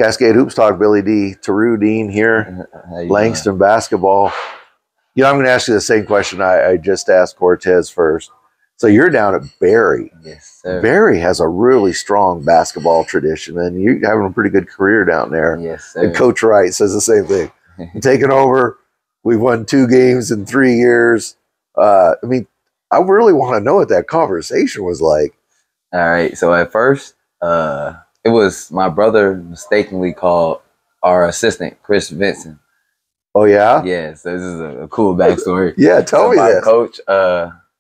Cascade Hoops Talk, Billy D. Toru Dean here, Langston basketball. You know, I'm going to ask you the same question I just asked Cortez first. So you're down at Barry. Yes, sir. Barry has a really strong basketball tradition, and you're having a pretty good career down there. Yes, sir. And Coach Wright says the same thing. Taking over, we've won 2 games in 3 years. I mean, I really want to know what that conversation was like. All right. So at first, it was my brother mistakenly called our assistant, Chris Vincent. Oh, yeah? Yeah. So this is a cool backstory. Yeah, tell me my this. Coach,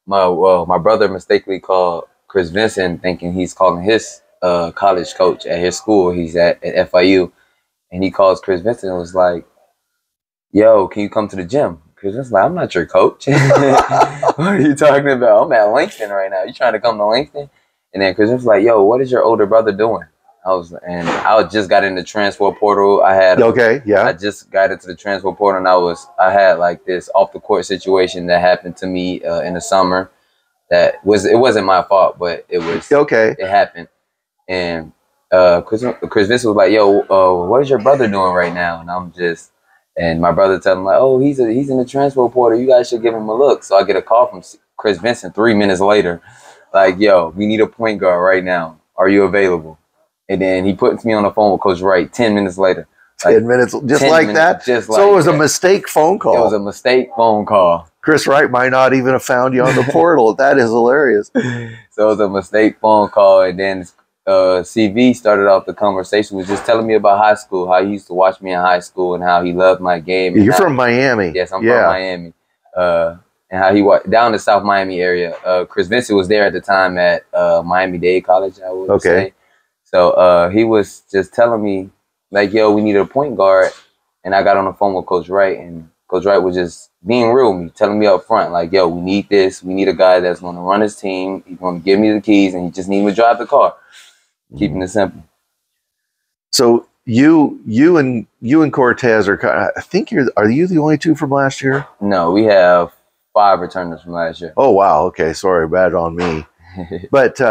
my brother mistakenly called Chris Vincent, thinking he's calling his college coach at his school. He's at FIU, and he calls Chris Vincent and was like, "Yo, can you come to the gym?" Chris Vincent's like, "I'm not your coach." What are you talking about? I'm at Langston right now. You trying to come to Langston? And then Chris Vincent's like, "Yo, what is your older brother doing?" I just got in the transfer portal. I just got into the transfer portal, and I had like this off the court situation that happened to me in the summer. It wasn't my fault, but it was okay. It happened, and Chris Vincent was like, "Yo, what is your brother doing right now?" And my brother told him like, "Oh, he's in the transfer portal. You guys should give him a look." So I get a call from Chris Vincent 3 minutes later, like, "Yo, we need a point guard right now. Are you available?" And then he puts me on the phone with Coach Wright 10 minutes later. 10 minutes, just like that? So it was a mistake phone call. It was a mistake phone call. Chris Wright might not even have found you on the portal. That is hilarious. So it was a mistake phone call. And then CV started off the conversation with just telling me about high school, how he used to watch me in high school and how he loved my game. You're from Miami. Yes, I'm from Miami. And how he walked down the South Miami area. Chris Vincent was there at the time at Miami-Dade College, I would say. So he was just telling me, like, "Yo, we needed a point guard." And I got on the phone with Coach Wright, and Coach Wright was just being real with me, telling me up front, like, "Yo, we need this. We need a guy that's going to run his team. He's going to give me the keys, and he just needs me to drive the car." Keeping it simple. So you and Cortez are kind of, I think are you the only 2 from last year? No, we have 5 returners from last year. Oh, wow. Okay. Sorry. Bad on me. But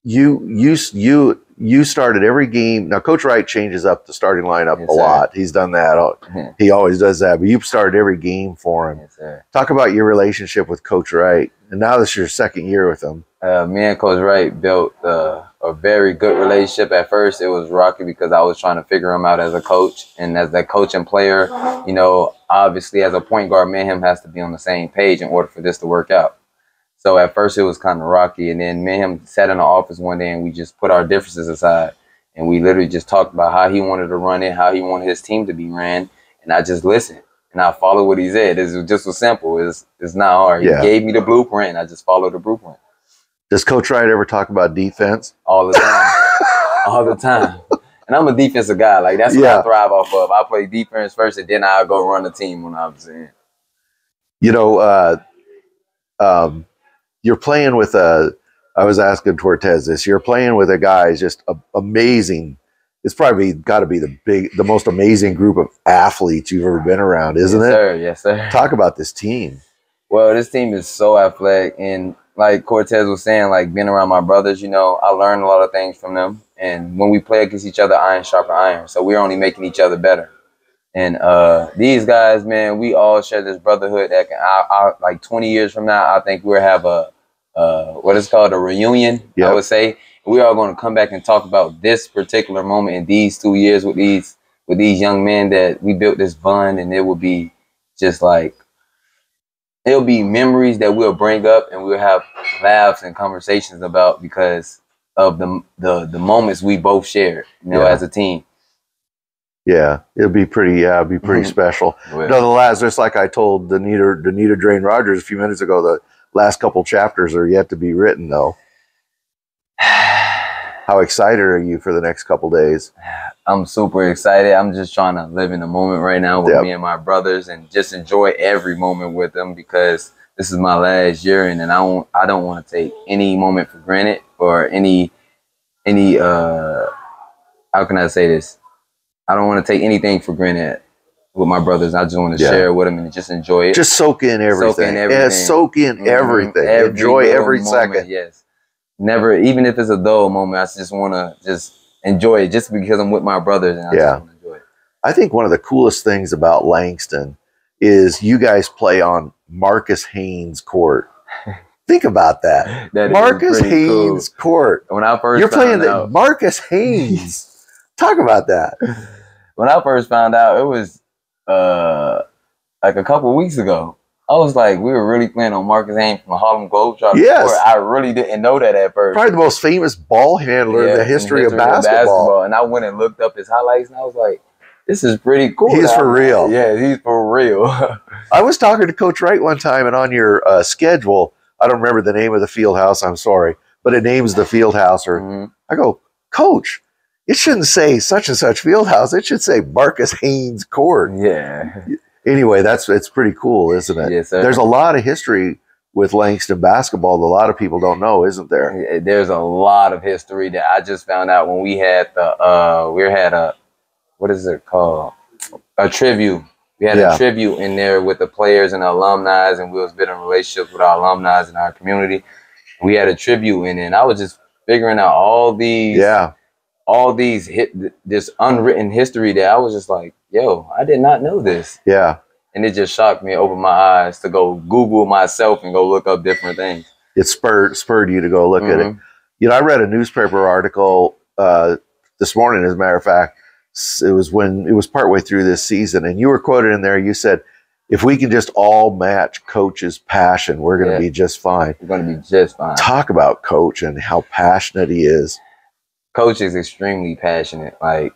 you started every game. Now, Coach Wright changes up the starting lineup a lot. He's done that. He always does that. But you started every game for him. Yes, sir. Talk about your relationship with Coach Wright. And now this is your 2nd year with him. Me and Coach Wright built a very good relationship. At first, it was rocky because I was trying to figure him out as a coach. And as that coach and player, you know, obviously as a point guard, me and him has to be on the same page in order for this to work out. So at first it was kind of rocky, and then me and him sat in the office one day and we just put our differences aside, and we literally just talked about how he wanted to run it, how he wanted his team to be ran, and I just listened and I followed what he said. It was just so simple. It's not hard. He gave me the blueprint, and I just followed the blueprint. Does Coach Wright ever talk about defense? All the time, all the time. And I'm a defensive guy. Like that's what I thrive off of. I play defense first, and then I'll go run the team when I'm saying. You know, you're playing with I was asking Cortez this. You're playing with a guy who's just amazing. It's probably got to be the most amazing group of athletes you've ever been around, isn't it? Yes, sir. Yes, sir. Talk about this team. Well, this team is so athletic, and like Cortez was saying, like being around my brothers, you know, I learned a lot of things from them. And when we play against each other, iron sharpen iron. So we're only making each other better. And these guys, man, we all share this brotherhood that I like 20 years from now, I think we'll have what is called a reunion, I would say. We are going to come back and talk about this particular moment in these 2 years with these young men that we built this bond, and it will be just like, it'll be memories that we'll bring up and we'll have laughs and conversations about because of the moments we both shared, you know, as a team. Yeah, it'll be pretty. It'll be pretty special. No, the last, just like I told Danita Drain Rogers a few minutes ago, the last couple chapters are yet to be written, though. How excited are you for the next couple days? I'm super excited. I'm just trying to live in the moment right now with me and my brothers, and just enjoy every moment with them because this is my last year, and I don't want to take any moment for granted or any how can I say this? I don't want to take anything for granted with my brothers. I just want to share with them and just enjoy it. Just soak in everything. Soak in everything. Yeah, soak in everything. Enjoy every second. Yes. Never, even if it's a dull moment, I just want to just enjoy it just because I'm with my brothers and I just want to enjoy it. I think one of the coolest things about Langston is you guys play on Marcus Haynes Court. Think about that. Marcus Haynes Court. When I first You're playing the Marcus Haynes. Talk about that. When I first found out, it was like a couple of weeks ago. I was like, we were really playing on Marcus Haynes from Harlem Globetrotters. Yes. I really didn't know that at first. Probably the most famous ball handler in the history of basketball. And I went and looked up his highlights, and I was like, this is pretty cool. He's for real. Yeah, he's for real. I was talking to Coach Wright one time, and on your schedule, I don't remember the name of the field house, I'm sorry, but it names the field house. Or I go, Coach, it shouldn't say such and such field house. It should say Marcus Haynes Court. Yeah. Anyway, it's pretty cool, isn't it? Yes, sir. There's a lot of history with Langston basketball that a lot of people don't know, isn't there? There's a lot of history that I just found out when we had what is it called? A tribute. We had a tribute in there with the players and the alumni, and we was building relationships with our alumni in our community. We had a tribute in it, and I was just figuring out all these this unwritten history that I was just like, yo, I did not know this. Yeah. And it just shocked me, opened my eyes to go Google myself and go look up different things. It spurred you to go look at it. You know, I read a newspaper article this morning, as a matter of fact. It was partway through this season, and you were quoted in there. You said, if we can just all match Coach's passion, we're going to be just fine. We're going to be just fine. Talk about Coach and how passionate he is. Coach is extremely passionate. Like,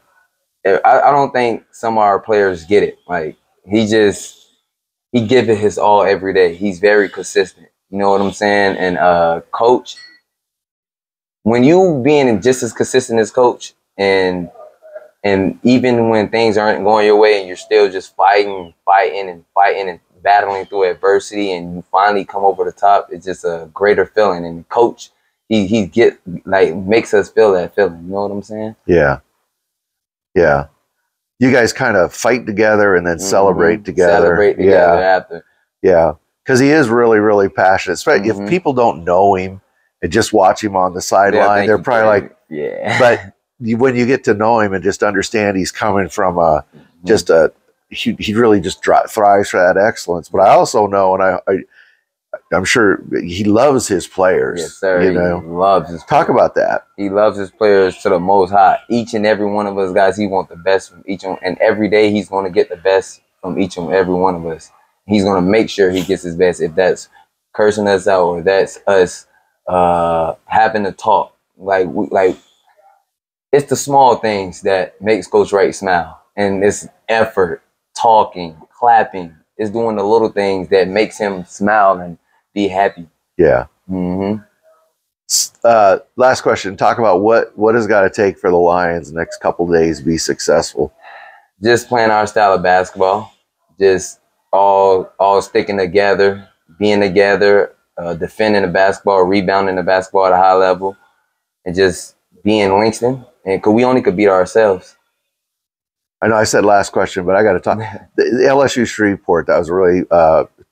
I don't think some of our players get it. Like, he gives it his all every day. He's very consistent. You know what I'm saying? And Coach, when you being just as consistent as Coach, and even when things aren't going your way and you're still just fighting and battling through adversity and you finally come over the top, it's just a greater feeling. And Coach, he makes us feel that feeling. You know what I'm saying? Yeah. Yeah. You guys kind of fight together and then celebrate together. After. Yeah. Because he is really, really passionate. Especially if people don't know him and just watch him on the sideline, they're probably like, yeah. But when you get to know him and just understand he's coming from he really just thrives for that excellence. But I also know, and I'm sure he loves his players. Yes, sir. You know? He loves his players. Talk about that. He loves his players to the most high. Each and every one of us guys, he wants the best from each one. And every day he's going to get the best from each and every one of us. He's going to make sure he gets his best. If that's cursing us out or that's us having to talk. It's the small things that makes Coach Wright smile. And it's effort, talking, clapping. It's doing the little things that makes him smile and be happy. Yeah. Last question. Talk about what has got to take for the Lions the next couple of days to be successful. Just playing our style of basketball. Just all sticking together, being together, defending the basketball, rebounding the basketball at a high level, and just being Langston. And we only could beat ourselves. I know I said last question, but I got to talk. The LSU Shreveport, that was a really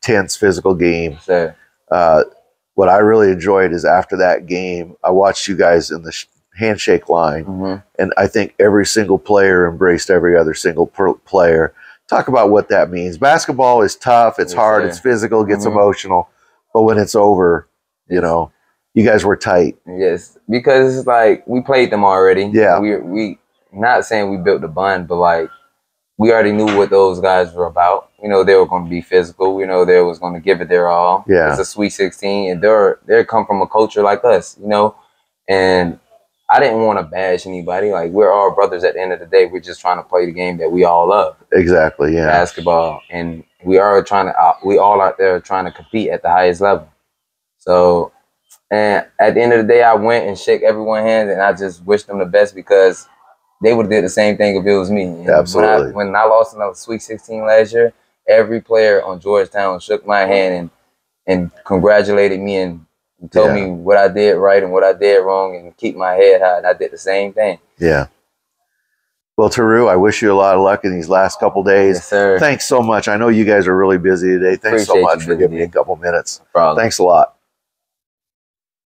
tense, physical game. Sure. What I really enjoyed is after that game, I watched you guys in the handshake line, and I think every single player embraced every other single player. Talk about what that means. Basketball is tough. It's hard. It's physical. It gets emotional. But when it's over, you know, you guys were tight. Yes, because it's like we played them already. Yeah. We not saying we built the bond, but like we already knew what those guys were about. You know, they were going to be physical. We know they was going to give it their all. Yeah. It's a Sweet 16, and they come from a culture like us, you know. And I didn't want to bash anybody. Like, we're all brothers at the end of the day. We're just trying to play the game that we all love. Exactly, yeah. Basketball. And we all out there trying to compete at the highest level. So, and at the end of the day, I went and shook everyone's hands, and I just wished them the best because they would have did the same thing if it was me. And absolutely. When I lost in the Sweet 16 last year, every player on Georgetown shook my hand and congratulated me and told me what I did right and what I did wrong and keep my head high. And I did the same thing. Yeah. Well, Toru, I wish you a lot of luck in these last couple days. Yes, sir. Thanks so much. I know you guys are really busy today. Thanks so much for giving me a couple minutes. No problem. Thanks a lot.